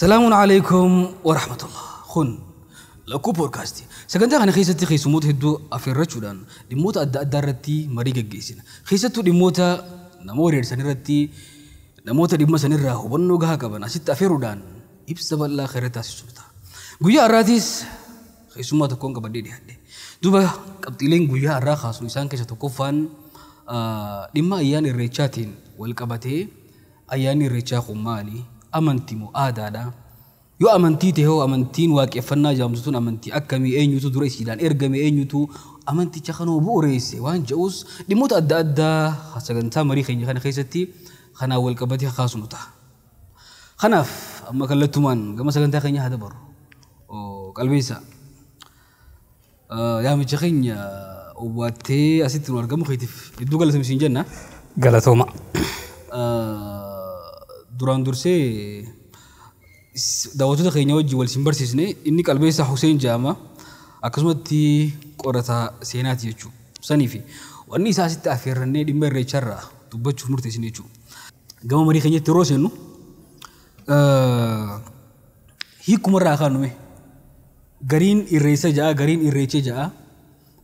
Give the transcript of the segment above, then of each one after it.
السلام عليكم ورحمة الله خن لكو بودكاستي سكنت أنا خيستي خيسموت هدو أفير رجودان دموت أدارتي مريجا جيسين خيستو دموتا نمورير سنيرتي نموتا دموت سنيرة هو جها كبنا ست أفيرودان إبسط بالله خيرتها سبتا جويا أراديس خيسموت تكون كبدي دي هدي دوبا كبتيلين جويا أرا خاصو إنسان كشتوكوفان دما أيان الرجاتين والكبتة أيان الرجا خمالي amantimu aadaadha yoo amantii ta'e hoo amantiin waaqeffannaa jaamsuun amantii akkamii eenyutu dura isiidhaan ergame eenyutu amanticha kanoo bu'uureesse waan jedhuus dhimmoota adda addaa sagantaa marii keenya kana keessatti kanaa wal qabatee kaasnu ta'a. Kanaaf amma kallattumaan gama sagantaa keenya haa dabarru qalbeessa yaamicha keenya obbaatee asitti nu argamu keetiif hedduu galatamsiin jenna. Galatooma. duraan dursee daawwattoota keenya wajjin wal sin barsiisne inni qalbeessa Hussein Jaama akkasumatti qorataa seenaati jechuudha. Saniifi wanni isaa asitti affeerrannee dhimma irreecharraa dubbachuuf murteessine jechuudha. Gama marii keenyatti yeroo seennu hiikumarraa kaanume gariin irreessa ja'a gariin irreechee ja'a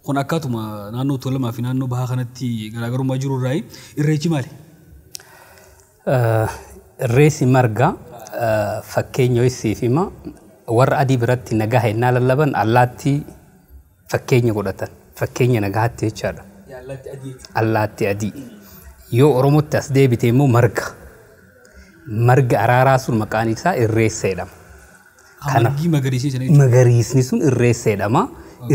kun akkaatuma naannoo Tuulamaa fi naannoo Bahaa kanatti garaagarummaa jiru irraa irreechi maali? Irreessi marga fakkeenya isiif hima warra adii biratti nagaa hennaa lallaban allaatti fakkeenya godhatan fakkeenya nagaatti jechaadha. Allaatti adii yoo Oromootti as deebite immoo marga araaraa sun maqaan isaa irreessa jedhama. Magariisni sun irreessa jedhama.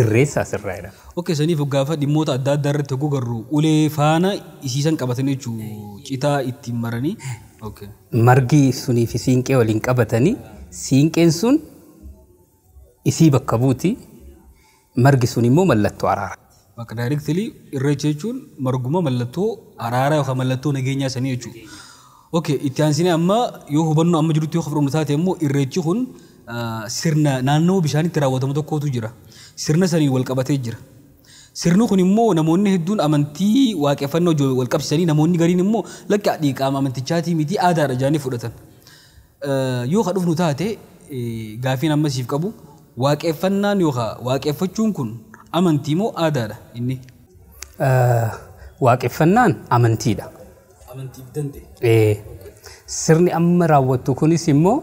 Irreessa asirraa jedhama. Okay, saniif gaafa dhimmoota adda addaa irratti garuu ulee faana isiisan qabatanii jechuudha. Citaa ittiin maranii. Okay. Margi sunii fi siinqee waliin qabatanii siinqeen sun isii bakka buuti margi sun immoo mallattoo araara. Bakka directly irreecha jechuun marguma mallattoo araaraa yookaan mallattoo nageenyaa sanii jechuudha. Okay, itti aansinee amma yoo hubannoo amma jirutti yoo fudhannu taate immoo irreechi kun sirna naannoo bishaanitti raawwatamu tokkotu jira. Sirna sanii wal qabatee jira. Sirni kun immoo namoonni hedduun amantii waaqeffannoo wal qabsiisanii namoonni gariin immoo lakki dhiiqaama amantichaatii miti aadaadha jedhanii fudhatan. Yoo ka dhufnu taate gaafiin amma siif qabu waaqeffannaan yookaan waaqeffachuun kun amantii moo aadaadha inni? Waaqeffannaan amantiidha. Amantiif danda'e. Sirni amma raawwattu kunis immoo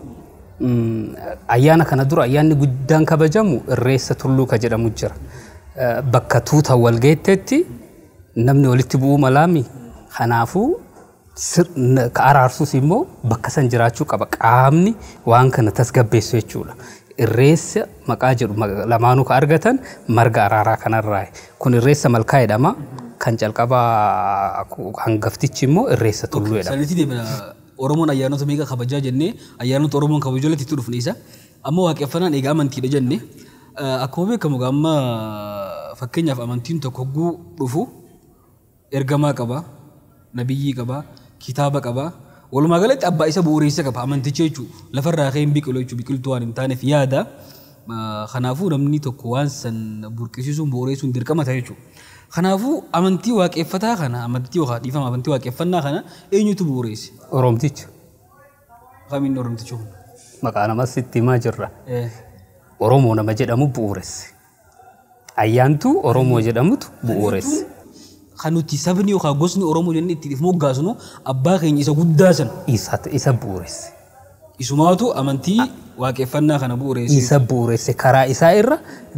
ayyaana kana dura ayyaanni guddaan kabajamu irreessa tulluu ka jedhamu jira. Bakka tuuta wal geettetti namni walitti bu'uu malaami kanaafuu ka araarsus immoo bakka san jiraachuu qaba qaamni waan kana tasgabbeessu jechuudha. Irreessa maqaa jedhu lamaanuu ka argatan marga araaraa kanarraa kun irreessa malkaa jedhama kan calqabaa hangaftichi immoo irreessa tulluu jedhama. Oromoon ayyaanota meeqa kabajaa jennee ayyaanota Oromoon kabajuu irratti itti dhufne isa amma waaqeffannaan egaa amantiidha jenne akkuma beekamu amma fakkeenyaaf amantiin tokko hogguu dhufu ergamaa qaba nabiyyii qaba kitaaba qaba walumaa galatti abbaa isa bu'uureessa qaba amanticha jechuudha lafarraa ka'een biqilu jechuudha biqiltuu waan hin taaneef yaada kanaafuu namni tokko waan san burqisiisuun bu'uureessuun dirqama ta'a jechuudha. Kanaafuu amantii waaqeffataa kana amantii yookaan dhiifama amantii waaqeffannaa kana eenyutu bu'uureesse? Oromticha. Kamiin Oromticha kun? Maqaa namas itti himaa jirra. Oromoo nama jedhamu bu'uureesse. Ayyaantuu Oromoo jedhamutu bu'uureesse. Kan nuti sabni yookaan gosni Oromoo jennee itti moggaasnu abbaa keenya isa guddaa sana. Isa bu'uureesse. Isumaatu amantii waaqeffannaa kana bu'uureesse. Isa bu'uureesse karaa isaa irra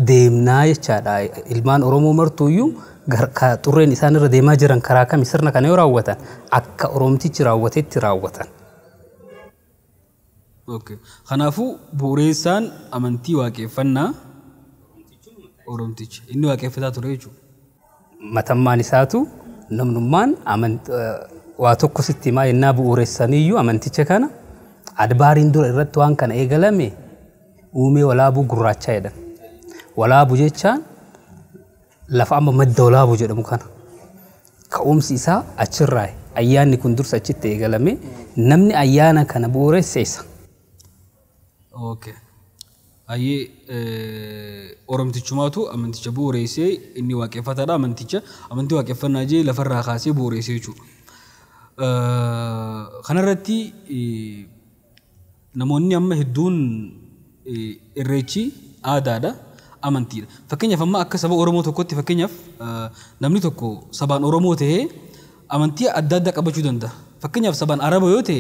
deemnaa jechaadha. Ilmaan Oromoo martuuyyuu xurreen isaan irra deemaa jiran karaa kami sirna kana yoo raawwatan akka Oromtichi raawwatetti raawwatan. Okay. Kanaafuu bu'uureessaan amantii waaqeffannaa Oromticha. Inni waaqeffataa ture jechuudha. Matammaan isaatu namnummaan waa tokko sitti himaa yennaa bu'uureessaniyyuu amanticha kana adbaariin dura irratti waan kana eegalame uumee walaabuu gurraachaa jedhan. Walaabuu jechaan lafa amma madda walaabuu jedhamu kana. Ka'umsi isaa achirraa ayyaanni kun dursa achitti eegalame namni ayyaana kana bu'uureesse isa. Okay. Ayyee Oromtichumaatu amanticha bu'uureessee inni waaqeffataadha amantii waaqeffannaa jee lafarraa kaasee bu'uureessee jechuudha. Kanarratti namoonni amma hedduun irreechi aadaadha amantiidha. Fakkeenyaaf amma akka saba Oromoo tokkotti fakkeenyaaf namni tokko sabaan Oromoo ta'ee amantii adda addaa qabachuu danda'a. Fakkeenyaaf sabaan Araba yoo ta'e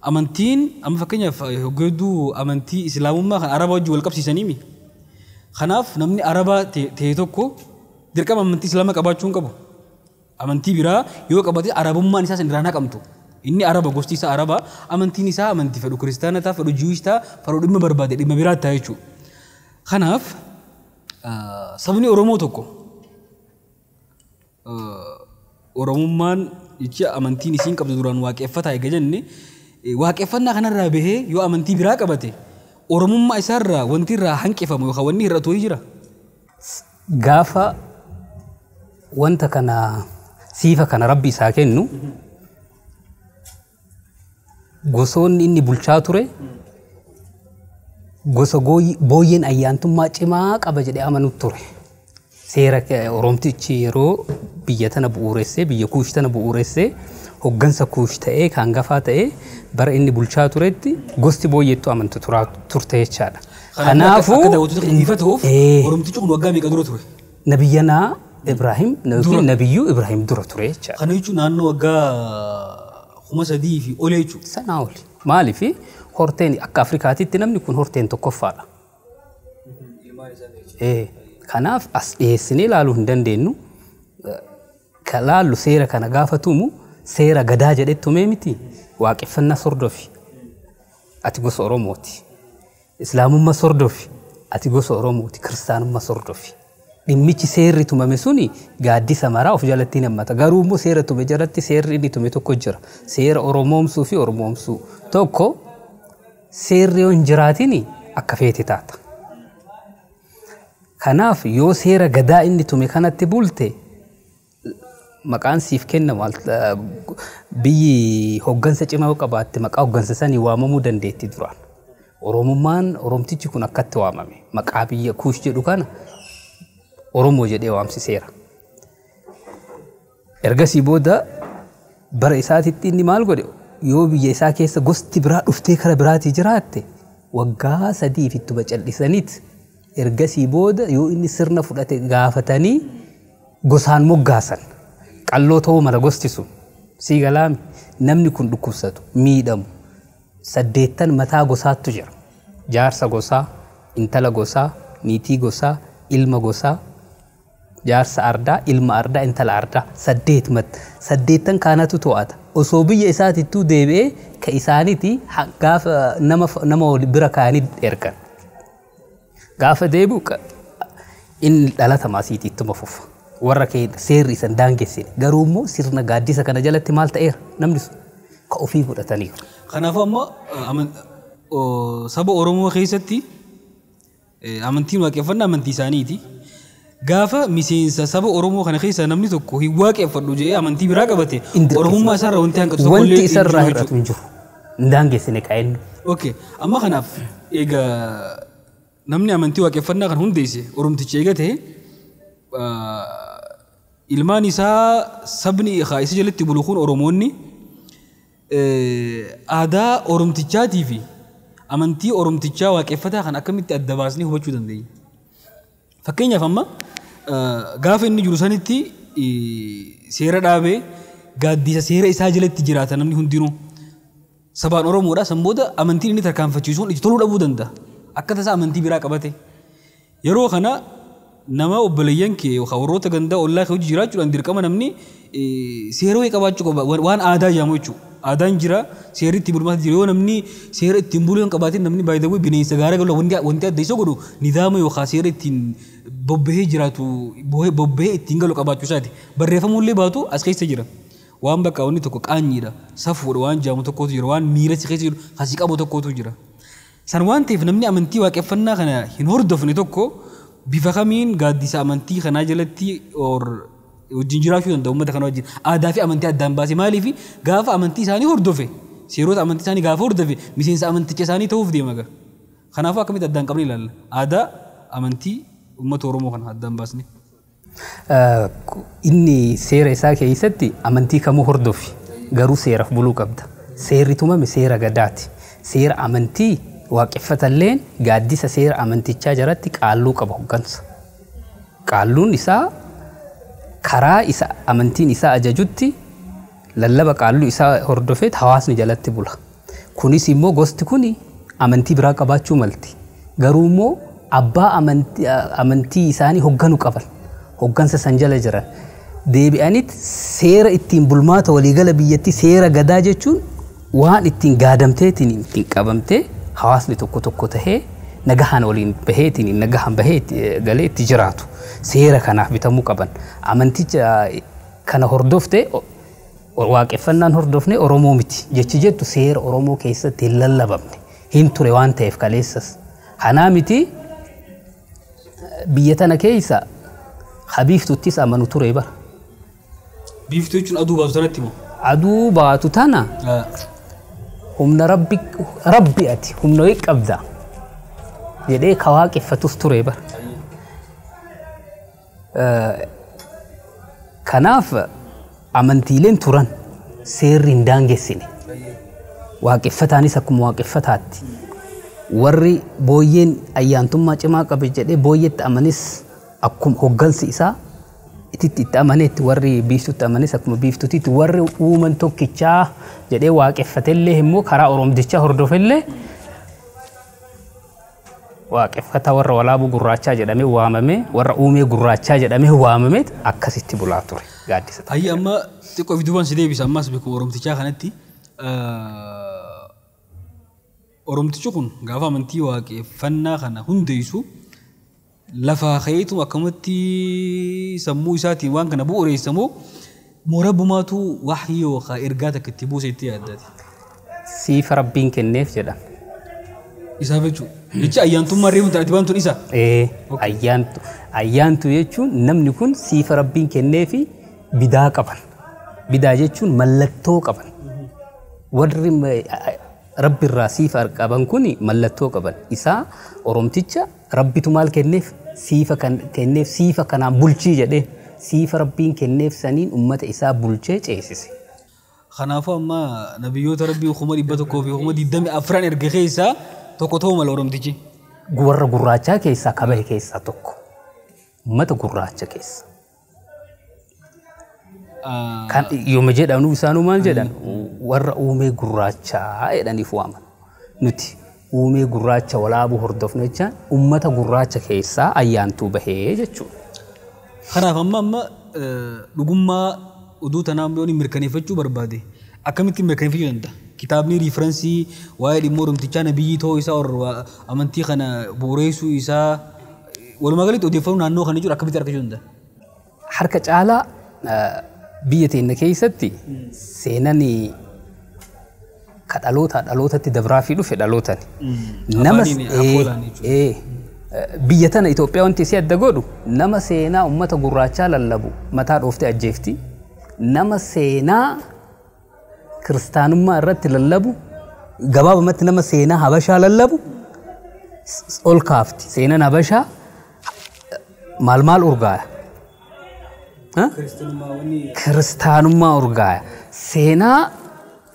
amantiin amma fakkeenyaaf hoggeedduu amantii Islaamummaa kan Araba wajjin wal qabsiisaniimi. Kanaaf namni Araba ta'e tokko dirqama amantii Islaamaa qabaachuu hin qabu. Amantii biraa yoo qabate Arabummaan isaa san irraa naqamtu. Inni Araba gosti isaa Araba amantiin isaa amantii fedhu kiristaana ta'a fedhu Jiwish ta'a fedhu dhimma barbaade dhimma biraa ta'a jechuudha. Kanaaf sabni Oromoo tokko Oromummaan jecha amantiin isiin qabdu duraan waaqeffataa eega jenne waaqeffannaa kanarraa bahee yoo amantii biraa qabate Oromummaa isaarraa wanti irraa hanqifamu yookaan wanni hir'atu jira. Gaafa wanta kana siifa kana rabbi isaa kennu gosoonni inni bulchaa ture gosa booyyeen ayyaantummaa cimaa qaba jedhee amanu ture. Seera Oromtichi yeroo biyya tana bu'uuressee biyya Kuush tana bu'uuressee hoggansa Kuush ta'ee kan gafaa ta'ee bara inni bulchaa turetti gosti booyyeettu amantu turte jechaadha. Kanaafuu akka daawwatu ifa ta'uuf Oromtichi kun waggaa meeqa dura ture? Nabiyyanaa Ibrahim nabiyyuu Ibrahim dura ture jechaadha. Kana jechuun naannoo waggaa 3,000 fi olee jechuudha. Sanaa oli. Maaliif horteen akka Afrikaatitti namni kun horteen tokkoffaadha. Kanaaf as dhiyeessinee ilaaluu hin dandeenyu. Kan laallu seera kana gaafatumu seera gadaa jedhettumee miti waaqeffannaa sordofi. Ati gosa Oromooti. Islaamummaa sordofi. Ati gosa Oromooti. Kiristaanummaa sordofi. Dhimmichi seerri tumame suni gaaddisa maraa of jalatti hammata. Garuu immoo seera tume jalatti seerri inni tume tokko jira. Seera Oromoomsuu fi Oromoomsuu tokko seerri yoo hin jiraatin akka feete taata. Kanaaf yoo seera gadaa inni tume kanatti bulte maqaan siif kennamu biyyi hoggansa cimaa qabaatte maqaa hoggansa sanii waamamuu dandeetti duraan. Oromummaan Oromtichi kun akkatti waamame. Maqaa biyya Kuush jedhu kana Oromoo jedhee waamsiseera. Ergasii booda bara isaatitti inni maal godhe yoo biyya isaa keessa gosti biraa dhuftee kara biraatii jiraatte waggaa 3 ittuma callisaniiti. Ergasii booda yoo inni sirna fudhate gaafatanii gosaan moggaasan. Qalloo ta'uu mala gosti sun. Sii galaami namni kun dhukkubsatu miidhamu 8 mataa gosaattu jira. Jaarsa gosaa, intala gosaa, niitii gosaa, ilma gosaa. Jaarsa ardaa, ilma ardaa, intala ardaa 8 kaanatu to'ata. Osoo biyya isaatittuu deebi'ee ka isaaniiti gaafa nama bira kaanii ergan. Gaafa deebi'u inni dhalata maasiitii ittuma fufa. Warra kee seerri isan daangessine. Garuu immoo sirna gaaddisa kana jalatti maal ta'eera namni sun ka ofii fudhataniiru. Kanaafuu amma saba Oromoo keessatti amantiin waaqeffannaa amantii isaaniiti. Gaafa miseensa saba Oromoo kana keessa namni tokko hin waaqeffadhu jedhee amantii biraa qabate Oromummaa isaarraa wanti hanqatu tokko illee wanti isarraa hir'atu hin jiru. Daangessine qaa'ennu. Okay. Amma kanaaf egaa namni amantii waaqeffannaa kan hundeesse Oromtichi eega ta'e ilmaan isaa sabni isa jalatti bulu kun Oromoonni aadaa Oromtichaatii fi amantii Oromtichaa waaqeffataa kan akkamitti adda baasnee hubachuu dandeenya. Fakkeenyaaf amma gaafa inni jiru sanitti seera dhaabee gaaddisa seera isaa jalatti jiraata namni hundinuu sabaan Oromoodha. San booda amantiin inni tarkaanfachiisuun itti toluu dhabuu danda'a. Akka tasaa amantii biraa qabate. Yeroo kana nama obboleeyyan kee yookaan warroota gandaa ollaa kee hojii jiraachuudhaan dirqama namni seera wayii qabaachuu qaba. Waan aadaa jedhamu jechuudha. Aadaan jira seerri ittiin bulmaata jira. Yoo namni seera ittiin buluu hin qabaatin namni baay'ee bineensa gaaraa galu wanti adda isa godhu nidaama yookaan seera ittiin bobbahee jiraatu bobbahee ittiin galu qabaachuu isaati. Barreeffamullee baatu as keessa jira. Waan bakka wanni tokko qaanyiidha. Safuudha waan jaamu tokkotu jira. Waan miira si keessa jiru hasi qabu tokkotu jira. San waan ta'eef namni amantii waaqeffannaa kana hin hordofne tokko bifa kamiin gaaddisa amantii kanaa jalatti wajjin jiraachuu danda'u uummata kana wajjin aadaa fi amantii addaan baase maaliif gaafa amantii isaanii hordofe seerota amantii isaanii gaafa hordofe miseensa amanticha isaanii ta'uuf deema gara. Kanaafuu akkamitti addaan qabne ilaalla. Aadaa amantii uummata Oromoo kana addaan baasne. Inni seera isaa keessatti amantii kamuu hordofi garuu seeraaf buluu qabda. Seerri tumame seera gadaati. seera amantii waaqeffatalleen gaaddisa seera amantichaa jalatti qaalluu qaba hoggansa. Qaalluun isaa karaa isa amantiin isaa ajajutti lallaba qaalluu isaa hordofeet hawaasni jalatti bula. Kunis immoo gosti kuni amantii biraa qabaachuu malti. Garuu immoo abbaa amantii isaanii hogganu qaban. Hoggansa san jala jiran. Deebi'aniit seera ittiin bulmaata waliigala biyyatti seera gadaa jechuun waan ittiin gaadamteetiin ittiin qabamtee hawaasni tokko tokko tahee nagahaan waliin baheetiin nagahaan bahee galee itti jiraatu. Seera kanaaf bitamuu qaban. Amanticha kana hordoftee waaqeffannaan hordofne Oromoo miti. Jechi jettu seera Oromoo keessatti hin lallabamne. Hin ture waan ta'eef kaleessas. Kanaa miti biyya tana keessa habiiftuttis amanu ture bara. Biiftuu jechuun aduu baatu tanatti moo? Aduu baatu tana humna rabbi ati humna wayii qabda jedhee ka waaqeffatus ture bara. Kanaaf amantiileen turan seerri hin daangessine. Waaqeffataanis akkuma waaqeffataatti. Warri booyyeen ayyaantummaa cimaa qabe jedhee booyyeetti amanis akkuma hoggansi isaa itti amaneetti warri biiftutti amanis akkuma biiftutiitti warri uuman tokkichaa jedhee waaqeffatellee immoo karaa oromdichaa hordofellee waaqeffata warra walaabuu gurraachaa jedhamee waamame warra uumee gurraachaa jedhamee waamame akkasitti bulaa ture gaaddisa. Ayyi amma xiqqoo fi duubaan si deebisa ammas beeku oromtichaa kanatti oromtichi kun gaafa amantii waaqeffannaa kana hundeessu lafa khayitu akkamatti sammuu isaatiin waan kana bu'uureessamoo morabbumaatu wahii yookaan ergaa takka itti buuse itti yaaddaati. Siifa rabbiin kenneef jedhama. Isaaf jechuudha. Jecha ayyaantummaa reefu taate baantuun isa. Ayyaantu jechuun namni kun siifa rabbiin kenneefi bidaa qaban. Bidaa jechuun mallattoo qaban. Warri rabbi irraa siifa qaban kuni mallattoo qaban. Isaa oromticha rabbitu maal kenneef siifa kenneef siifa kanaan bulchii jedhee siifa rabbiin kenneef saniin ummata isaa bulchee ceesise. Kanaafuu amma nabiyyoota rabbii kuma 100 fi kuma 24 erga keessaa tokko ta'uu mala oromtichi. Warra gurraachaa keessaa kabahe keessaa tokko. Ummata gurraacha keessa. Kan yooma jedhamu isaanuu maal jedhan warra uumee gurraachaa jedhaniif waaman. Nuti uumee gurraacha walaabuu hordofne jechaan ummata gurraacha keessaa ayyaantuu bahee jechuudha. Kanaaf amma dhugummaa oduu tanaa yoo mirkaneeffachuu barbaade akkamitti mirkaneeffachuu danda'a? Kitaabni riiferansii waa'ee dhimma oromtichaa nabiyyi ta'uu isaa amantii kana bu'uureessuu isaa walumaa galatti odeeffannoo naannoo kana jiru akkamitti argachuu danda'a? Harka caalaa biyya teenya keessatti seenaan ka dhalootatti dabraa fi dhufe dhalootan. Biyya tana Itoophiyaa wanti isii adda godhu nama seenaa ummata gurraachaa lallabu mataa dhooftee ajjeefti. Nama seenaa kiristaanummaa irratti lallabu gabaabumatti nama seenaa habashaa lallabu ol kaafti. Seenaan habashaa maal urgaaya? Kiristaanummaa urgaaya. Seenaa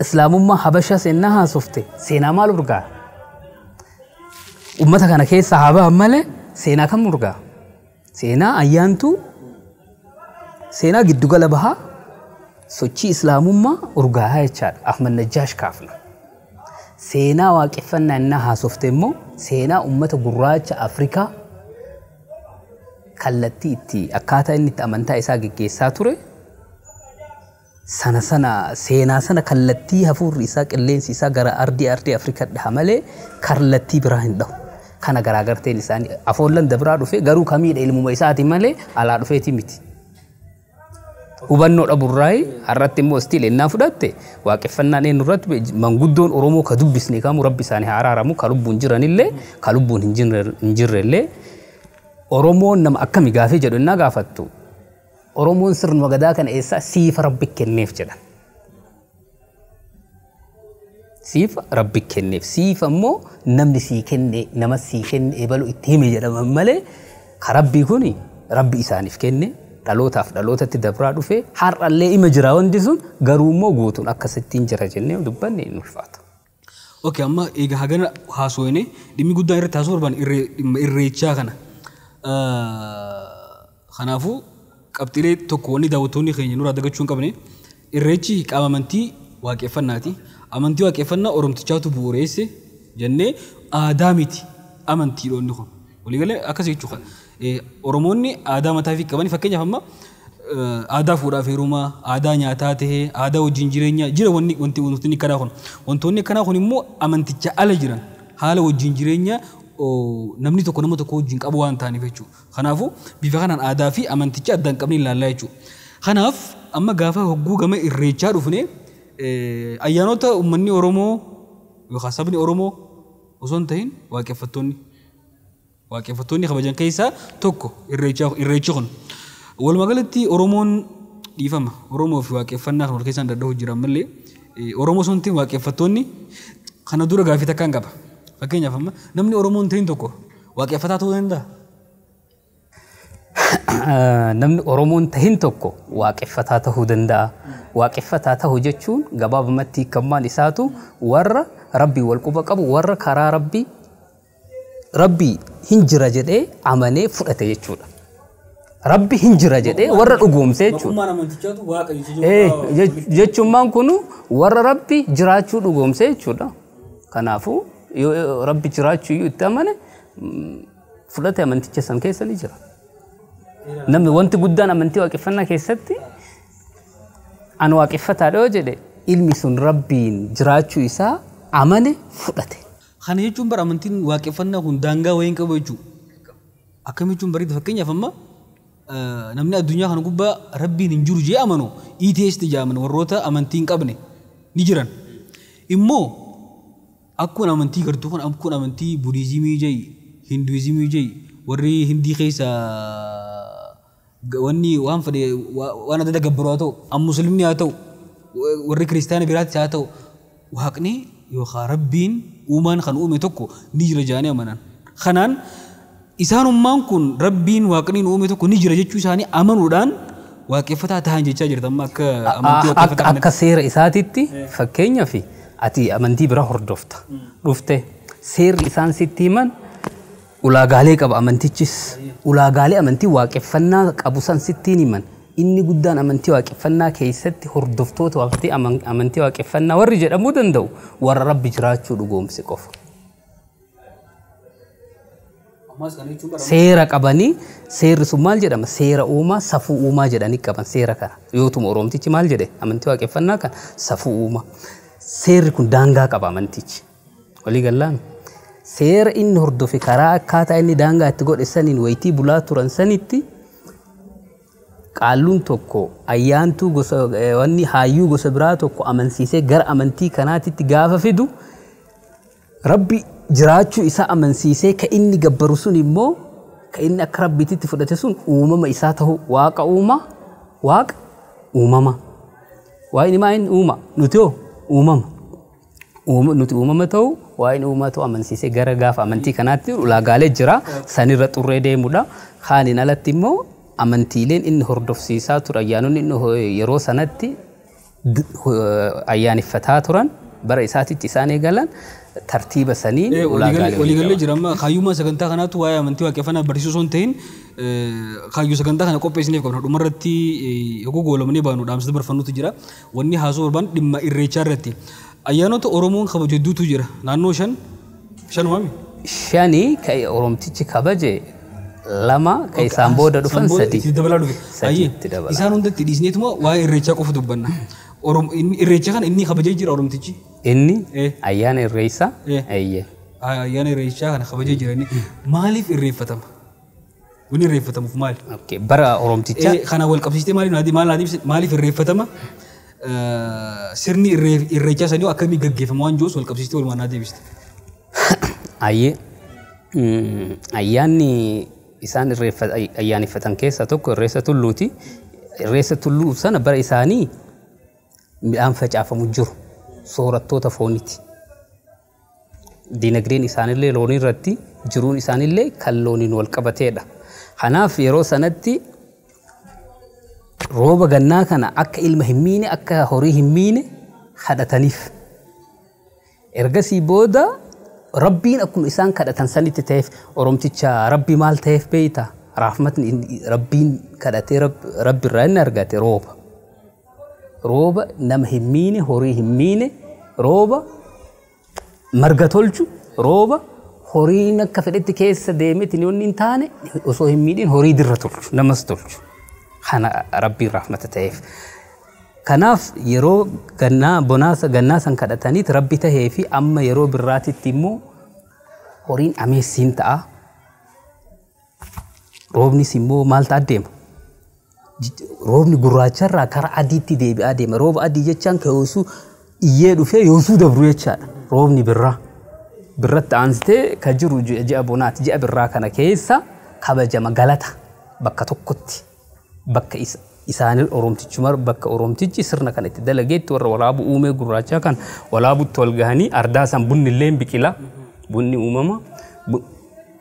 islaamummaa habashaa seenaa haasofte seenaa maal urgaaya? Ummata kana keessa habaa malee seenaa kam urgaa? Seenaa ayyaantuu seenaa giddugala bahaa sochii islaamummaa urgaa'aa jechaadha. Ahmad Najjaash kaafna. Seenaa waaqeffannaa innaa haasofte immoo seenaa ummata gurraacha Afrikaa kallattii itti akkaataa inni itti amantaa isaa geggeessaa ture seenaa sana kallattii hafuurri isaa qilleensi isaa gara ardii Afrikaa dhaha malee kallattii biraa hin dhahu. Kana garaagarteen isaanii afoollan dabraa dhufe garuu kamiidha ilmuma isaati malee alaa dhufeeti miti. Hubannoo dhaburraayi har'atti immoo istiil ennaa fudhatte waaqeffannaan eenyu irratti manguddoon Oromoo ka dubbisne kaamu rabbi isaanii araaramu ka lubbuun jiranillee ka lubbuun hin jirrellee Oromoon nama akkami gaafii jedhu innaa gaafattu Oromoon sirnuma gadaa kana eessaa siifa rabbi kenneef jedhan. Siifa rabbi kenneef siifa immoo namni sii kenne nama sii kenne ebalu itti hime jedhaman malee ka rabbii kuni rabbi isaaniif kenne dhalootaaf dhalootatti dabraa dhufe har'allee ima jira wanti sun garuu immoo guutuun akkasittiin jira jennee dubbanne hin ulfaata. اوكي اما ايغا هاغنا هاسويني ديمي غودا ير تاسور بان irreechaa kana خنافو قبطيلي توكوني داوتوني خيني نورا دغچون قبني irreechi qaama amantii waaqeffannaati amantii waaqeffannaa oromtichaatu buureesse jennee aadaa miti amantii dhoonni kun waliigalee akkas jechuudha oromoonni aadaa mataa fi qabani fakkeenyaaf amma aadaa fuudhaaf heerumaa aadaa nyaataa ta'ee aadaa wajjin jireenya jira wantoonni kanaa kun wantoonni kanaa kun immoo amanticha ala jiran haala wajjin jireenya namni tokko nama tokko wajjin qabu waan ta'aniif jechuudha kanaafuu bifa kanaan aadaa fi amanticha addaan qabni ilaallaa jechuudha kanaaf amma gaafa hogguu gama irreechaa dhufne ayyaanota uummanni oromoo yookaan sabni oromoo osoo hin ta'in waaqeffattoonni kabajan keessaa tokko irreechi kun walumaa galatti oromoon dhiifama oromoo fi waaqeffannaa kan wal keessaan dadda'u jiran malee oromoo osoo hin ta'in waaqeffattoonni kana dura gaafii takkaan qaba fakkeenyaaf amma namni oromoo hin ta'in tokko waaqeffataa ta'uu danda'a. Namni oromoon tahin tokko waaqeffataa ta'uu danda'a. Waaqeffataa ta'uu jechuun gabaabumatti hiikammaan isaatu warra rabbii wal quba qabu warra karaa rabbii hin jira jedhee amanee fudhate jechuudha. Rabbi hin jira jedhee warra dhugoomsee jechuudha. Jechuummaan kun warra rabbi jiraachuu dhugoomsee jechuudha. Kanaafuu yoo rabbi jiraachuu itti amane fudhate amanticha san keessa ni jira. Namni wanti guddaan amantii waaqeffannaa keessatti an waaqeffataadha yoo jedhe ilmi sun rabbiin jiraachuu isaa amane fudhate. Kana jechuun bara amantiin waaqeffannaa kun daangaa wayiin qabu jechuudha. Akkam jechuun bareeda fakkeenyaaf amma namni addunyaa kana gubbaa rabbiin hin jiru jee amanu ETS jaaman warroota amantii hin qabne ni jiran. Immoo akkuma amantii gartuu kun akkuma amantii Budiizimii jee Hinduizimii jee warri Hindii keessa wanni waan fade waan adda gabbaru haa ta'u am muslimni haa ta'u warri kiristaana biraatti haa ta'u waaqni yookaan rabbiin uumaan kan uume tokko ni jira jaanii amanan kanaan isaanummaan kun rabbiin waaqniin uume tokko ni jira jechuu isaanii amanuudhaan waaqeffataa ta'an jechaa jirta amma akka amantii waaqeffataa akka seera isaatitti fakkeenyaaf ati amantii bira hordofta dhufte seerri isaan sitti himan ulaagaalee qaba amantichis ulaagaalee amantii waaqeffannaa qabu san sittiin himan inni guddaan amantii waaqeffannaa keessatti hordoftoota waqtii amantii waaqeffannaa warri jedhamuu danda'u warra rabbi jiraachuu dhugoomse qofa. Seera qabanii seerri sun maal jedhama seera uumaa safuu uumaa jedhanii qaban seera kana yootuma oromtichi maal jedhe amantii waaqeffannaa kan safuu uumaa seerri kun daangaa qaba amantichi walii gallaan. Seera inni hordofe karaa akkaataa inni daangaa itti godhe saniin wayitii bulaa turan sanitti qaalluun tokko ayyaantuu gosa wanni haayyuu gosa biraa tokko amansiisee gara amantii kanaatitti gaafa fidu rabbi jiraachuu isaa amansiisee ka inni gabbaru sun immoo ka inni akka rabbiitti fudhate sun uumama isaa ta'u waaqa uumama waaqni maal uuma nuti uumama nuti uumama ta'u waa'in uumatu amansiisee gara gaafa amantii kanaatti ulaagaalee jira sanirra xurree deemudha kaaniin alatti immoo amantiileen inni hordofsiisaa ture ayyaanonni inni yeroo sanatti ayyaaneffataa turan bara isaatitti isaan eegalan tartiiba saniin ulaagaalee waliigalee jira amma kaayyummaa sagantaa kanaatu waa'ee amantii waaqeffannaa barsiisuu osoo hin ta'in kaayyuu sagantaa kana qopheessineef qabna dhumarratti hogoo goolamanii baanu dhaamsata barfannuutu jira wanni haasoo barbaan dhimma irreechaa irratti ayyaanota oromoon kabaju hedduutu jira naannoo shan waami shani ka oromtichi kabaje lama ka isaan booda dhufan sadi dabalaa dhufe isaan hundatti dhiisneetuma waa'ee irreechaa qofa dubbanna irreecha kana inni kabajee jira oromtichi inni ayyaana irreessaa ayyaana irreechaa kana kabajee jira inni maaliif irreeffatama wani irreeffatamuuf maali bara oromticha kana wal qabsiistee maaliif irreeffatama sirni irreechaa sanii akkamii gaggeeffama waan jiruus wal qabsiistee walumaan naa deebiste. Ayyaanni isaan ayyaaneffatan keessaa tokko irreessa tulluuti. Irreessa tulluu sana bara isaanii midhaan facaafamu jiru soorattoota fooniiti. Dinagdeen isaanillee loonii irratti jiruun isaanillee kan looniin wal qabateedha. Kanaaf yeroo sanatti rooba gannaa kana akka ilma hin miine akka horii hin miine kadhataniif ergasii booda rabbiin akkuma isaan kadhatan sanitti ta'eef oromticha rabbi maal ta'eef beeyta rahmatni rabbiin kadhatee rabbi irraa inni argate rooba nama hin miine horii hin miine rooba marga tolchu rooba horiin akka fedhetti keessa deemetti inni hin taane osoo hin miidhin horii dirra tolchu namas tolchu kana rabbiin rahmata ta'eef. Kanaaf yeroo gannaa san kadhataniit rabbi tahee fi amma yeroo birraatitti immoo horiin ameessiin ta'a. Roobnis immoo maal ta'a deema? Roobni gurraacharraa karaa adiitti deebi'aa deema. Rooba adii jechaan ka yoosuu iyyee dhufee yoosuu dabru jechaadha. Roobni birraa. Birratti aansitee ka jiru ji'a bonaati. Ji'a birraa kana keessa kabajama galata bakka tokkotti bakka isaanii oromtichumar bakka oromtichi sirna kan itti dalageetti warra walaabuu uumee gurraachaa kan walaabutti wal gahanii ardaa san bunni illee biqila bunni uumama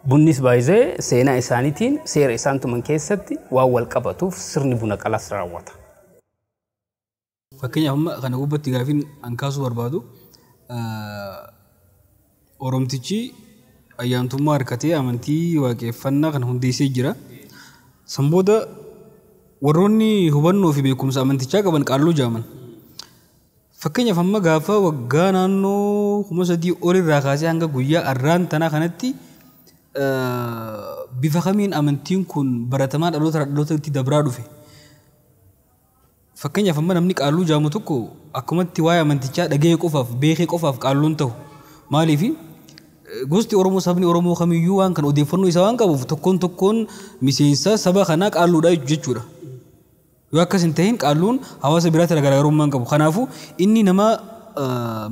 bunnis baay'ee seenaa isaaniitiin seera isaan tuman keessatti waan wal qabatuuf sirni buna qalas raawwata. Fakkeenyaaf amma kana gubbatti gaafiin an kaasuu barbaadu oromtichi ayyaantummaa harkatee amantii waaqeffannaa kan hundeessee jira. San booda warroonni hubannoo fi beekumsa amantichaa qaban qaalluu jaaman. Fakkeenyaaf amma gaafa waggaa naannoo 3 olirraa kaasee hanga guyyaa arraan tanaa kanatti bifa kamiin amantiin kun baratamaa dhaloota itti dabraa dhufe. Fakkeenyaaf amma namni qaalluu jaamu tokko akkumatti waa'ee amantichaa dhagee qofaaf beekee qofaaf qaalluun ta'u. Maaliif gosti Oromoo sabni Oromoo kamiyyuu waan kan odeeffannoo isaa waan qabuuf tokkoon miseensa saba kanaa qaalluudha jechuudha. Yoo akkas hin ta'in qaalluun hawaasa biraatti garaagarummaa qabu. Kanaafuu inni nama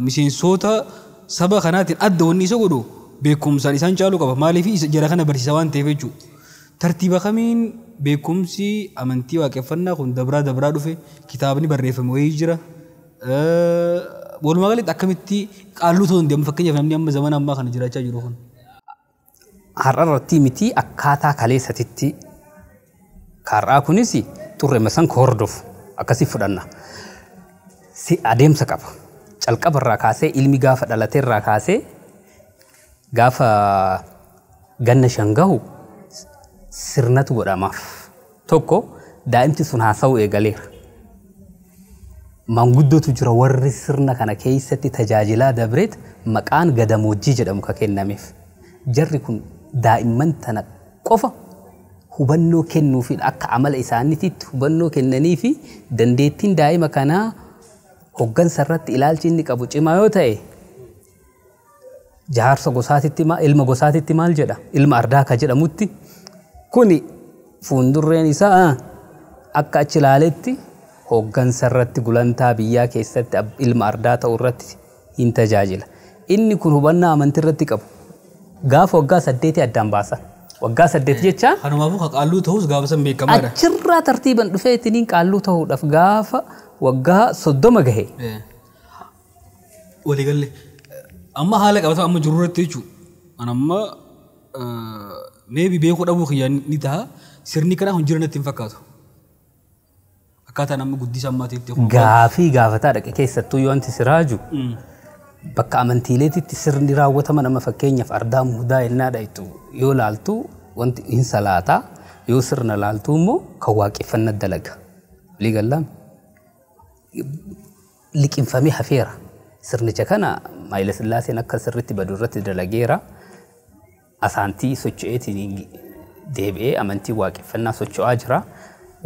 miseensota saba kanaatiin adda wanni isa godhu beekumsaan isaan caaluu qaba. Maaliif jara kana barsiisa waan ta'eef jechuudha. Tartiiba kamiin beekumsi amantii waaqeffannaa kun dabraa dhufe kitaabni barreeffame wayii jira. Walumaa galatti akkamitti qaalluu ta'uu hin deemu fakkeenyaaf namni amma zamana ammaa kana jiraachaa jiru kun. Har'arratti miti akkaataa kaleessatitti karraa kunis turre masan hordofu akkasii fudhanna. Si adeemsa qaba. Calqabarraa kaasee ilmi gaafa dhalateerraa kaasee gaafa ganna shangahu sirnatu godhamaaf. Tokko daa'imti sun haasa'uu eegaleera. Manguddootu jira warri sirna kana keessatti tajaajilaa dabreet maqaan gadamoojjii jedhamu ka kennameef. Jarri kun daa'imman tana qofa hubannoo kennuu fi akka amala isaaniitti hubannoo kennanii fi dandeettiin daa'ima kanaa hoggansa irratti ilaalchi inni qabu cimaa yoo ta'e jaarsa gosaatitti ilma gosaatitti maal jedha ilma ardaa ka jedhamutti kuni fuundurreen isaa akka achi ilaaletti hoggansa irratti gulantaa biyyaa keessatti ilma ardaa ta'u irratti hin tajaajila. Inni kun hubannaa amantii irratti qabu. Gaafa waggaa 8 addaan baasa. Waggaa 8 jecha kanumaafuu qaalluu ta'us gaafa san beekamaadha. Achirraa tartiiban dhufee ittiin qaalluu ta'uudhaaf gaafa waggaa 30 gahe. Waliigalle amma haala qabata amma jiru irratti jechuudha. An amma meebi beekuu dhabuu kiyyaan ni ta'a sirni kana hin jiran ittiin fakkaatu. Akkaataa namni guddisa ammaatiitti gaafii gaafataa dhaqe keessattuu yoo anti siraaju bakka amantiileetitti sirni raawwatama nama fakkeenyaaf ardaa mudaa ennaadha itti yoo laaltu wanti hin salaataa yoo sirna laaltu immoo kan waaqeffannaa dalaga. Liigallaan liqinfamee hafeera. Sirnicha kana Haayile Sillaaseen akka sirriitti badu irratti dalageera. Asaantii socho'eetiin deebi'ee amantii waaqeffannaa socho'aa jira.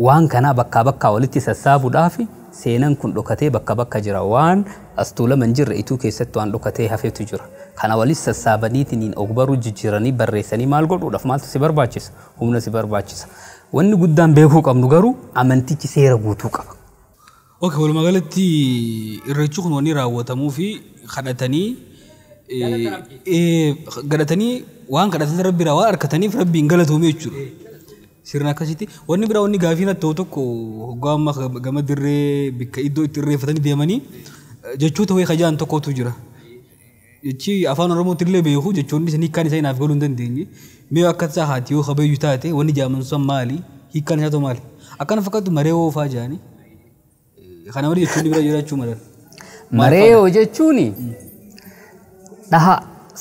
Waan kana bakka walitti sassaabuudhaaf seenan kun dhokatee bakka jira waan astuula manjirra ituu keessatti waan dhokatee hafeetu jira. Kana walitti sassaabaniitiin ogbaruu jijjiiranii barreessanii maal godhuudhaaf maaltu si barbaachisa? Humna si barbaachisa. Wanni guddaan beekuu qabnu garuu amantichi seera guutuu qaba. Okay, walumaa galatti irreechi kun wanni raawwatamuu fi kadhatanii waan kadhatanii rabbi irraa waan harkataniif rabbiin galatoomee jechuudha. Sirna akkasitti wanni biraa wanni gaafii natti ta'u tokko hoggaa amma gama dirree bakka iddoo itti irreeffatanii deemanii jechoota wayii kajaan tokkotu jira. Jechi afaan Oromootti illee beeku jechoonni isin hiikkaan isaa naaf galuu hin dandeenye. Mee akka isaa haati yoo kabayyuu taate wanni jaaman sun maali? Hiikkaan isaa maali? Akkana fakkaatu maree oofaa jaanii. Kana malee jechuun bira jiraachuu mala. Maree jechuun Dhaha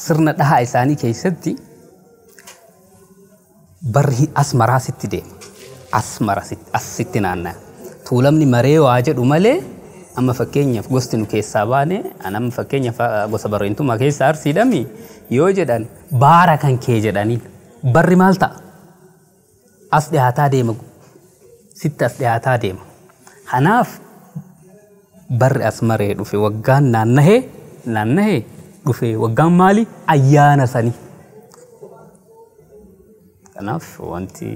sirna dhaha isaanii keessatti barri asmaraa sitti deema. Asmara asitti naanna'a. Tuulamni maree waa jedhu malee amma fakkeenyaaf gosti nu keessaa baane amma fakkeenyaaf gosa barreentumaa keessa arsiidhami yoo jedhan baara kan kee jedhaniin barri maal ta'a? As dhiyaataa deema. Sitti as dhiyaataa deema. Kanaaf barri asmaree dhufe waggaan naannahee dhufe waggaan maali? Ayyaana sanii. Kanaaf wanti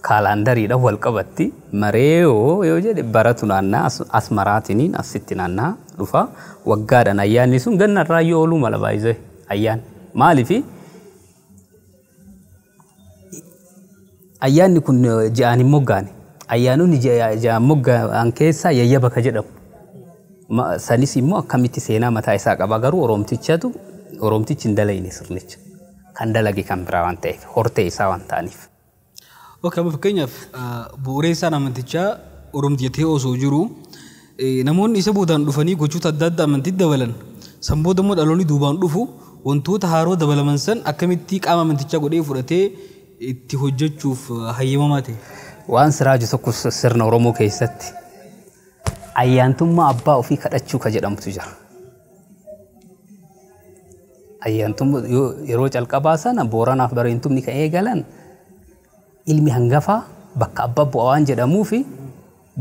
kaalaandariidhaan wal qabatti maree yoo jedhe baratu naannaa asmaraatiniin asitti naannaa dhufa waggaadhaan ayyaanni sun ganna irraa yoo ooluu mala baay'isee ayyaan maaliifi ayyaanni kun ja'aan hin moggaane ayyaanonni ja'aan moggaan keessaa yayyaba ka jedhamu sanis immoo akkamitti seenaa mataa isaa qaba garuu oromtichi hin dalayne sirnicha kan dalage kan biraa waan ta'eef hortee isaa waan ta'aniif. Oke, amma fakkeenyaaf bu'uureessaan amantichaa oromtiyatee osoo jiru namoonni isa boodaan dhufanii gochoota adda addaa amantii dabalan san booda immoo dhaloonni duubaan dhufu wantoota haaroo dabalaman san akkamitti qaama amantichaa godhee fudhatee itti hojjechuuf hayyamamaa ta'e. Waan siraaju tokko sirna Oromoo keessatti ayyaantummaa abbaa ofii kadhachuu ka jedhamtu jira. Ayyaantummaa yeroo calqabaa sana Booranaaf Bareentumni ka eegalan ilmi hangafaa bakka abbaa bu'aa waan jedhamuu fi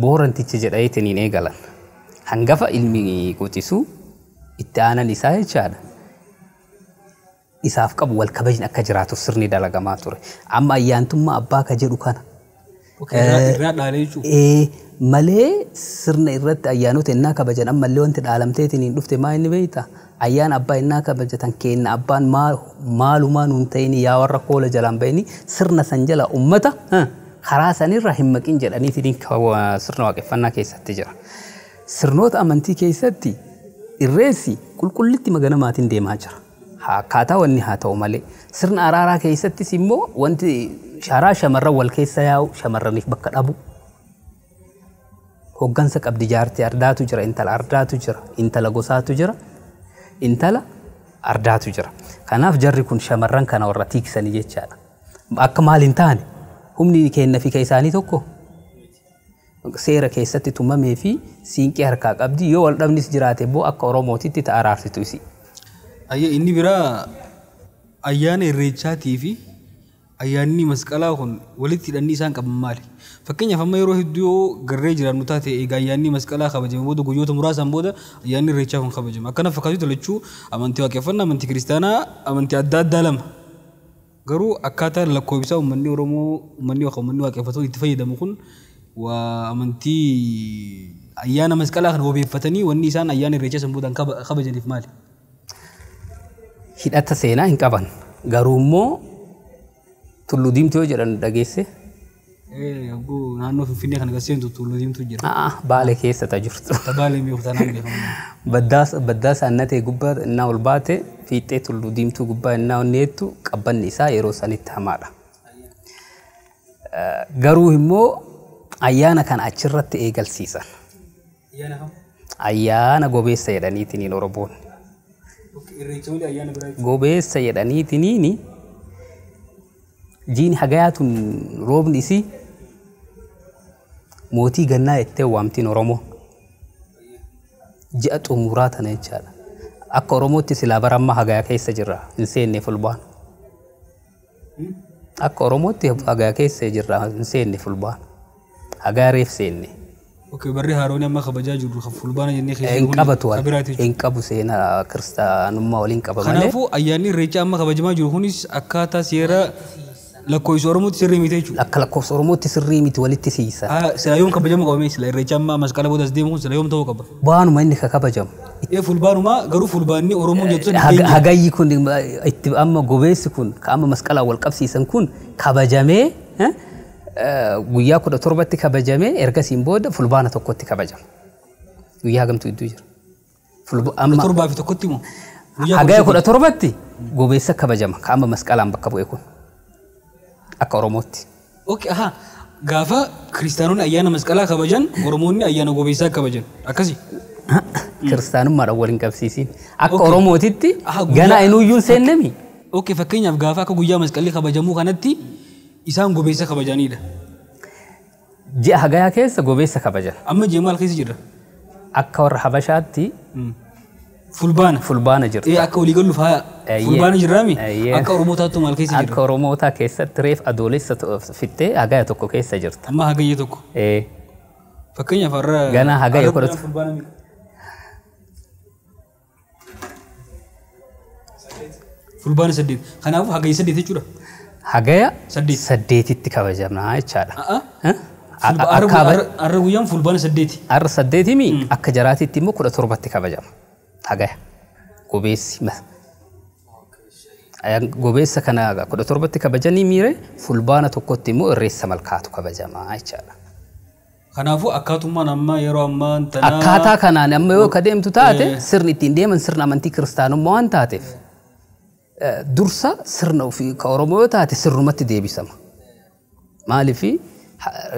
Booranticha jedhameetiin eegalan. Hangafa ilmi qotisuu itti aanan isaa jechaadha. Isaaf qabu wal kabajni akka jiraatu sirni dalagamaa ture. Amma ayyaantummaa abbaa ka jedhu kana. Irraa dhaalee jechuudha. Malee sirna irratti ayyaanota innaa kabajan ammallee wanti dhaalamteetiin hin dhufte maa inni beektaa? Ayyaan abbaa innaa kabajatan kenna abbaan maalumaa nuun ta'in yaa warra koola jalaan bahini sirna san jala ummata karaa sanirra hin maqin jedhaniitiin sirna waaqeffannaa keessatti jira. Sirnoota amantii keessatti irreessi qulqullitti maganamaatiin deemaa jira. Akkaataa wanni haa ta'u malee sirna araaraa keessattis immoo wanti sharaa shamarran wal keessa yaa'u shamarraniif bakka dhabu. Hoggansa qabdi jaartii ardaatu jira, intala ardaatu jira, intala gosaatu jira, intala ardaatu jira. Kanaaf jarri kun shamarran kana warra tiiksanii jechaadha. Akka maal hin taane humni kenna fi isaanii tokko seera keessatti tumamee fi siinqee harkaa qabdi yoo wal dhabnis jiraate boo akka Oromootitti ta'a araarsitu isi. Inni biraa ayyaana irreechaatii fi ayyaanni masqalaa kun walitti hidhanni isaan qaban maali? Fakkeenyaaf amma yeroo hedduu garree jiraannu taate egaa ayyaanni masqalaa kabajame booda guyyoota muraasaan booda ayyaanni irreechaa kun kabajama. Akkana fakkaatu tolchuu amantii waaqeffannaa, amantii kiristaanaa, amantii adda addaa lama. Garuu akkaataa lakkoofsa uummanni Oromoo, uummanni waaqeffatu itti fayyadamu kun waa amantii ayyaana masqalaa kana wabeeffatanii wanni isaan ayyaana irreechaa san boodaan kabajaniif maali? Hidhata seenaa hin qaban. Garuu immoo Tulluu Diimtuu jedhan dhageesse. Naannoo Finfinnee kana gasseentu Tulluu Diimtuu jira. Baalee keessa jirtu. Baalee mi'ooftaa nama beekamu. Baddaa saannatee gubbaa innaa ol baate fiixee Tulluu Diimtuu gubbaa innaa onneettu qabbanni isaa yeroo sanitti hamaadha. Garuu immoo ayyaana kana achirratti eegalsiisan. Ayyaana gobeessa jedhaniitiin Oromoon. Gobeessa jedhaniitiin jiini hagayaatun roobni isii mootii gannaa jettee waamtiin Oromoo. Ji'a xumuraa tana jechaadha. Akka Oromootti silaa barammaa hagaya keessa jirra hin seenne fulbaan. Akka Oromootti hagaya keessa jirra hin seenne fulbaan. Hagaya reef seenne. Barri haaroon amma kabajaa jirru fulbaana jennee hin qabu seenaa kiristaanummaa waliin qaba malee. Kanaafuu ayyaanni irreechaa amma kabajamaa jiru kunis akkaataa seera lakkoofsa Oromootti sirrii miti jechuudha. Akka lakkoofsa Oromootti sirrii miti walitti siisa. Sila yoom kabajama qabame sila irreechaa amma masqala boodas deemu kun sila yoom ta'uu qaba. Baanuma inni ka kabajamu. Fulbaanuma garuu fulbaanni Oromoo jettu. Hagayyi kun itti amma gobeessi kun ka amma masqalaa wal qabsiisan kun kabajamee guyyaa 17tti kabajamee ergasiin booda fulbaana tokkotti kabajama. Guyyaa hagamtu iddoo jira. Amma 17 fi tokkotti moo? Hagaya 17tti gobeessa kabajama ka amma masqalaan bakka bu'e kun. Akka Oromootti. Gaafa kiristaanonni ayyaana masqalaa kabajan Oromoonni ayyaana gobeessaa kabajan akkasi. kiristaanummaa waliin qabsiisin. Akka Oromootitti ganaa inuuyyuun seennami. Ookee fakkeenyaaf gaafa akka guyyaa masqalli kabajamuu kanatti isaan gobeessa kabajanidha. Ji'a hagayaa keessa gobeessa kabajan. Amma ji'a maal keessa jirra? Akka warra Habashaatti fulbaana jirti. Akka walii galu faaya fulbaana jirraami? Akka Oromootaattu maal keessa jirra? Akka Oromootaa keessatti reef adoolessa fittee hagaya tokko keessa jirta. Amma hagayya tokko? Fakkeenyaaf har'a ganaa hagaya godhatu. Fulbaana 8. Kanaafuu hagayya 8 jechuudha. Hagaya 8tti kabajamna jechaadha. Har'a guyyaan fulbaana 8. Har'a 8 mi akka jaraatitti immoo 17tti kabajama. Hagaya gobeessi. Gobeessa kana 17tti kabajanii miire fulbaana tokkotti immoo irreessa malkaatu kabajama jechaadha. Kanaafuu akkaatummaan amma yeroo ammaa akkaataa kanaan amma yoo kadeemtu taate sirni ittiin deeman sirna amantii kiristaanummaa waan taateef dursa sirna ofii ka Oromoo yoo taate sirnumatti deebisama. Maaliif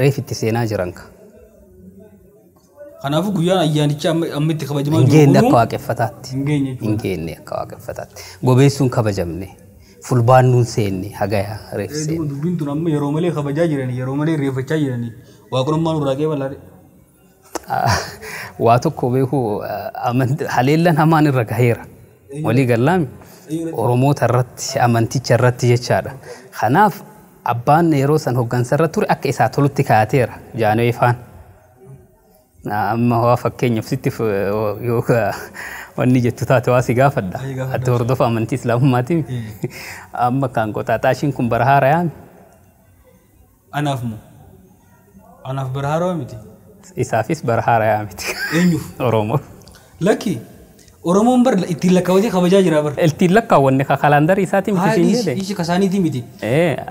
reefitti seenaa jiran ka. Kanaafuu guyyaan ayyaanichaa amma itti kabajamaa jiru. Hingeenye akka waaqeffataatti. Hingeenye akka waaqeffataatti. Gobeessuun kabajamne. Fulbaannuun seenne hagaya reef seenne. Dubbiin tun amma yeroo malee kabajaa jiranii yeroo malee reeffachaa jiranii waaqummaan irraa qe'ee bal'aadhe. Waa tokko beekuu haleellaan hamaan irra gaheera. Walii gallaami. Oromoota irratti amanticha irratti jechaadha. Kanaaf abbaan yeroo san hoggansa irra ture akka isaa tolutti kaateera jaanoo ifaan. Amma waa fakkeenyaaf sitti yookaan wanni jettu taate waa si gaafadha. Ati hordofa amantii islaamummaati. Amma kan qoxaaxaashiin kun bara haaraa yaami. Anaaf bara haaraa miti. Isaafis bara haaraa yaamiti. Eenyuuf? Oromoo. Lakki Oromoon bar ittiin lakkaawwatee kabajaa jira bar. Ittiin lakkaawwanne ka kalaandarii isaatiin miti siin jedhe. Ishi kasaaniitii miti.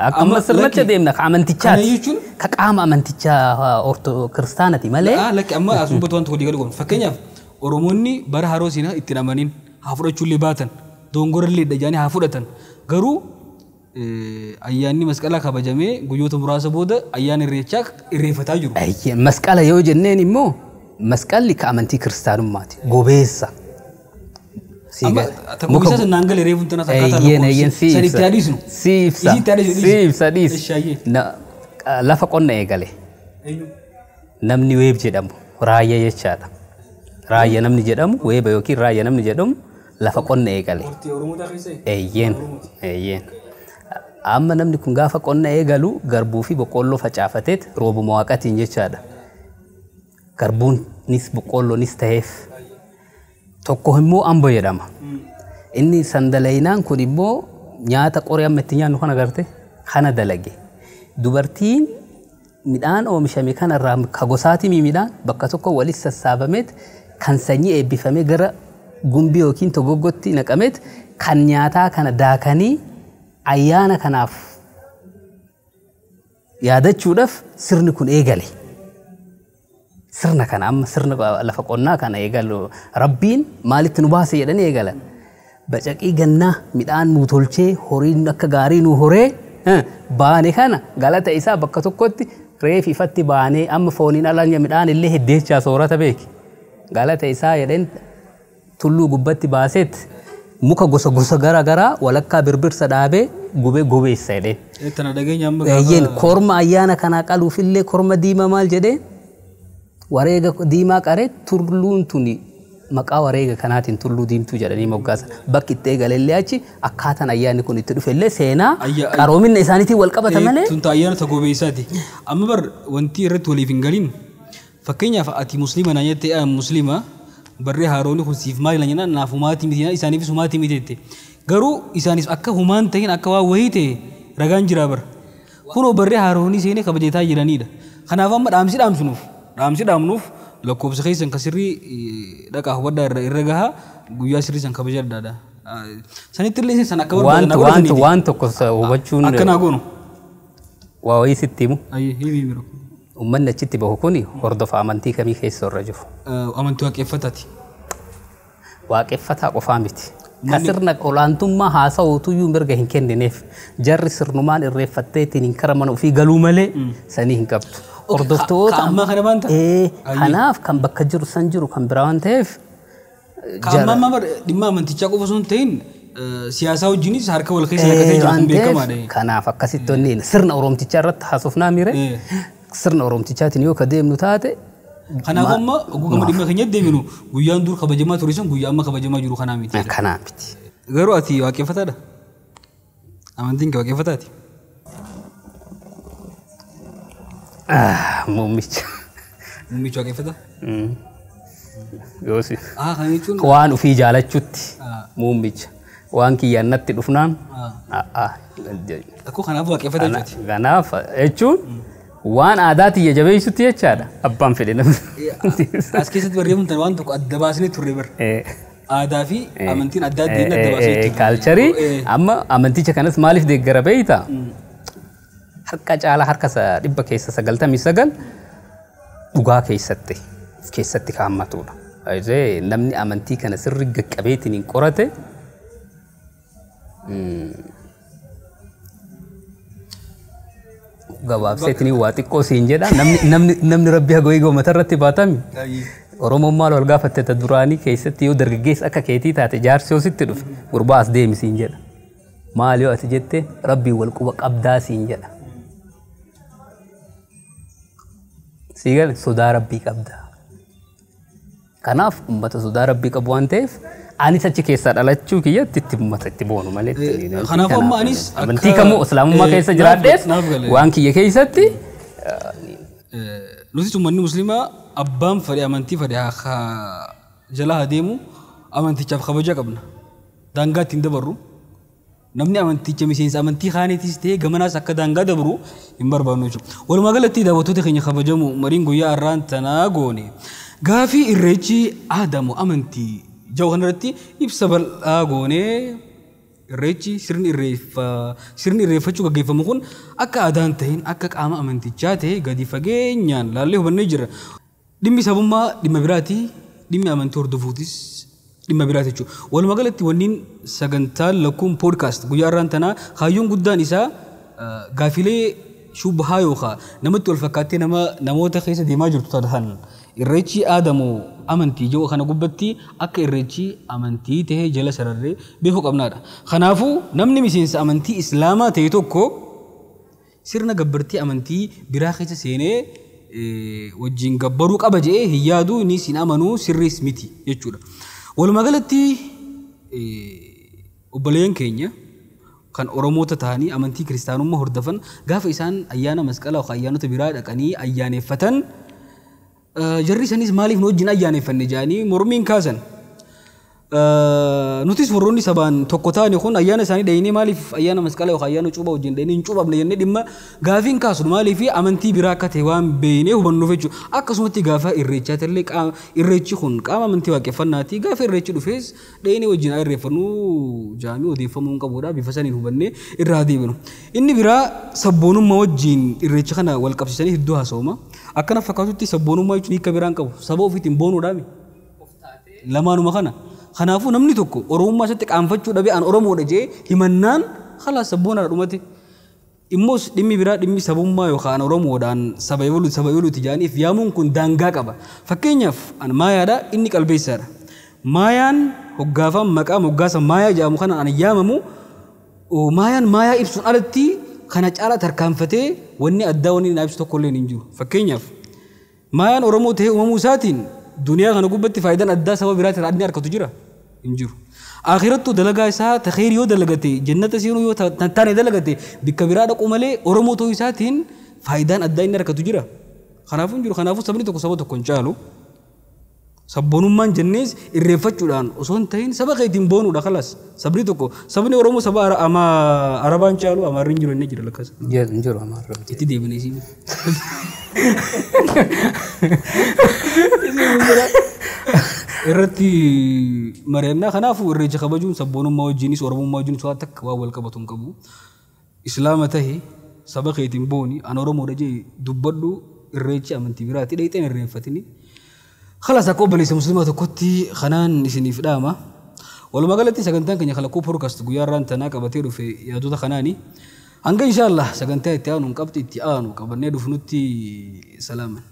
Akkuma sirnacha deemna ka amantichaati. Ka qaama amantichaa orto kiristaanati malee. Lakki amma asubbatu waan tokko digalu goon. Fakkeenyaaf Oromoonni bara haroo siinaa ittiin amaniin haa fudhachuullee baatan dongorallee dhajaanii haa fudhatan garuu ayyaanni masqalaa kabajamee guyyoota muraasa booda ayyaana irreechaa irreeffataa jiru. Masqala yoo jenneen immoo masqalli ka amantii kiristaanummaati gobeessa. Muka sanaan galee reefuun tana sakkaataa sanitti adiisnu. Siibsa lafa qonna eegale. Namni weeb jedhamu raayya jechaadha. Raayya namni jedhamu weeba yookiin raayya namni jedhamu lafa qonna eegale. Eeyyeen. Amma namni kun gaafa qonna eegalu garbuu fi boqqolloo facaafateet roobuma waaqatiin jechaadha. Garbuunis boqqolloonis ta'eef tokko immoo ambo jedhama. Inni sandalaynaan kun immoo nyaata qoree amma itti nyaannu kana garte kana dalage. Dubartiin midhaan oomishame kanarraa ka gosaatii midhaan bakka tokko walis sassaabameet kan sanyii eebbifamee gara gumbii yookiin togoggotti naqameet kan nyaataa kana daakanii ayyaana kanaaf yaadachuudhaaf sirni kun eegale. Sirna kana amma sirna lafa qonnaa kana eegalu rabbiin maalitti nu baase jedhanii eegalan. Bacaqii gannaa midhaan nu tolchee horiin akka gaarii nu horee baane kana galata isaa bakka tokkotti reef ifatti baanee amma fooniin alanya midhaan illee heddeechaa soorata beeki. Galata isaa jedheen tulluu gubbatti baaseet muka gosa garaa walakkaa birbirsa dhaabee gubee gobeessa jedheen. Tana dhageenya amma gaafa korma ayyaana kanaa qaluufillee korma diimaa maal jedhee wareega diimaa qaree tulluun tuni maqaa wareega kanaatiin tulluu diimtuu jedhanii moggaasa. Bakki itti eegalellee achi akkaataan ayyaanni kun itti dhufellee seenaa qaroomina isaaniitiin wal qabata malee. Tunta ayyaana ta gobeessaati. Amma bar wanti irratti waliif hin galin fakkeenyaaf ati musliima na jettee musliima barree haaroonni kun siif maali lanyana naaf humaatii miti isaaniifis humaatii miti jette. Garuu isaanis akka humaan ta'in akka waa wayii ta'e ragaan jira bar. Kunoo barree haaroonni seenee kabajataa jiranidha. Kanaaf amma dhaamsi dhaamnuuf lakkoofsa keessan ka sirrii dhaqaa hubadhaa irra gahaa guyyaa sirrii san kabaja addaadha. Sanitti illee san akka barbaadan waan tokko hubachuun akkanaa goonu. Waa wayii sitti himu. Himi miro. Uummanni achitti bahu kuni hordofa amantii kamii keessa irra jiru? Amantii waaqeffataati. Waaqeffataa qofaa miti. Ka sirna olaantummaa haasa'uutuyyuu mirga hin kennineef jarri sirnumaan irreeffattee ittiin kara mana ofii galuu malee sanii hin qabdu. Hordoftoota amma kana baanta. Kanaaf kan bakka jiru san jiru kan biraa waan ta'eef Kama mamar dimma amantichaa qofa osoo hin ta'in siyaasaa wajjinis harka wal keessa naqatee jiru kun beekamaadha. Kanaaf akkasitti onni sirna Oromtichaa irratti haasofnaa mire sirna Oromtichaatiin yoo ka deemnu taate. Kanaaf amma ogummaa dhimma keenyatti deemnu guyyaan dur kabajamaa ture sun guyyaa amma kabajamaa jiru kanaa miti. Kanaa miti. Garuu ati waaqeffataadha. Amantiin kee waaqeffataati. Muummicha. Muummicha waaqeffata? Yoosi. Kan jechuun waan ofii jaalachuutti muummicha waan kiyyaan natti dhufnaan akkoo kanaaf waaqeffata jechuuti. Kanaaf jechuun waan aadaa tiyya jabeessutti jechaadha abbaan fedhe namni. As keessatti barreeffamtan waan tokko adda baasnee turre bar. Aadaa fi amantiin adda adda adda baasnee turre. Kaalcharii amma amanticha kanas maaliif deeggara beeyta? Harka caalaa harka 199 dhugaa keessatti kaa'ammatudha. Namni amantii kana sirri gaqqabeetiin hin qorate gabaabseetiin waa xiqqoo siin jedha namni rabbi hagoo eegoo matarratti baatami. Oromoon maal wal gaafatte ta duraanii keessatti yoo dargaggeessa akka keetii taate jaarsi yoo sitti dhufe gurbaa as deemi siin jedha. Maal yoo ati jette rabbiin wal quba qabdaa siin jedha. Siigal sodaa rabbii qabda. Kanaaf ummata sodaa rabbii qabu waan ta'eef anis achi keessaa dhalachuu kiyyatti itti ummata itti boonu malee. Kanaaf amma anis amantii kamuu islaamummaa keessa jiraadhees waan kiyya keessatti nuti ummanni muslimaa abbaan fedhe amantii fedhe jala adeemu amantichaaf kabaja qabna. Daangaa ittiin dabarru namni amanticha miseensa amantii kaaniitis ta'ee gamanaas akka daangaa dabru hin barbaannu jechuudha. Walumaa galatti daawwattoota keenya kabajamu mariin guyyaa har'aan tanaa goone gaafii irreechi aadamu amantii jawu kanarratti ibsa bal'aa goone irreechi sirni irreeffachuu gaggeeffamu kun akka aadaan ta'in akka qaama amantichaa ta'e gadi fageenyaan laallee hubannee jira. Dhimmi sabummaa dhimma biraati dhimmi amantii hordofuutis dhimma biraati jechuudha. Walumaa galatti wanniin sagantaan lakkuun poodkaast guyyaa har'aan tanaa kaayyoon guddaan isaa gaafilee shubhaa yookaan namatti wal fakkaattee namoota keessa deemaa jirtu ta'an irreechi aadamu amantii jiru kana gubbatti akka irreechi amantii ta'ee jala sararree beekuu qabnaadha. Kanaafuu namni miseensa amantii islaamaa ta'e tokko sirna gabbartii amantii biraa keessa seenee wajjin gabbaruu qaba jedhee hin yaadu inni sin amanuu sirriis miti jechuudha. Walumaa galatti obboleeyyan keenya kan Oromoota ta'anii amantii kiristaanummaa hordofan gaafa isaan ayyaana masqalaa yookaan ayyaanota biraa dhaqanii ayyaaneffatan jarri isaaniis maaliif nu wajjin ayyaaneffanne jedhanii mormiin kaasan. Nutis warroonni sabaan tokko ta'an kun ayyaana isaanii dhayinee maaliif ayyaana masqalaa yookaan ayyaana cuuphaa wajjin dhayinee hin cuuphamne jennee dhimma gaafiin kaasu maaliif amantii biraa akka ta'e waan beeknee hubannuuf jechuudha. Akkasumatti gaafa irreechaati illee irreechi kun qaama amantii waaqeffannaati gaafa irreechi dhufees dhayinee wajjin irreeffannu jaamii odeeffamuu hin qabudha bifa saniin hubannee irraa deebinu. Inni biraa sabboonummaa wajjin irreecha kana wal qabsiisanii hedduu haasa'uma. Akkana fakkaatutti sabboonummaa jechuun hiika biraan qabu saba ofiitiin boonuudhaami. Lamaanuma kana. Kanaafuu namni tokko Oromummaa isaatti qaanfachuu dhabee an Oromoodha jee himannaan khalaas sabboonaa dhumate. Immoos dhimmi biraa dhimmi sabummaa yookaan Oromoodhaan saba evoluuti jedhaniif yaamuun kun daangaa qaba. Fakkeenyaaf an maayaadha inni qalbeessaadha. Maayaan hoggaafam maqaa moggaasa maayaa jedhamu kana an yaamamu maayaan maayaa ibsuun alatti kana caalaa tarkaanfatee wanni addaa wanni na ibsu tokko illee hin jiru. Fakkeenyaaf maayaan Oromoo ta'ee uumamuu isaatiin duniyaa kana gubbatti faayidaan addaa saba biraatiin adni harkatu jira hin jiru. Akhirattu dalagaa isaa takhiir yoo dalagate jannata seenuu yoo taane dalagate bikka biraa dhaqu malee Oromoo ta'uu isaatiin faayidaan addaa inni harkatu jira. Kanaafuu hin jiru. Kanaafuu sabni tokko saba tokko hin caalu. Sabboonummaan jennees irreeffachuudhaan osoo hin ta'in saba keetiin boonuudha khalaas. Sabni tokko sabni Oromoo saba Arabaan caalu Amaarri hin jiru inni jira lakkaasa. Hin jiru Amaarri. Itti deebinee siin. Irratti mari'annaa kanaafuu irreecha kabajuun sabboonummaa wajjinis Oromummaa wajjinis waan takka waan wal qabatu hin qabu. Islaama tahee saba keetiin booni an Oromoodha jee dubbadhu irreechi amantii biraatti dheeyxeen irreeffatini. Khalaas akka obboleessa musliimaa tokkotti kanaan isiniif dhaama. Walumaa galatti sagantaan keenya kalaqquu poodkaast guyyaa irraan tanaa qabatee dhufe yaadota kanaani. Hanga inshaallah sagantaa itti aanu qabxi itti aanu qabannee dhufnutti salaaman.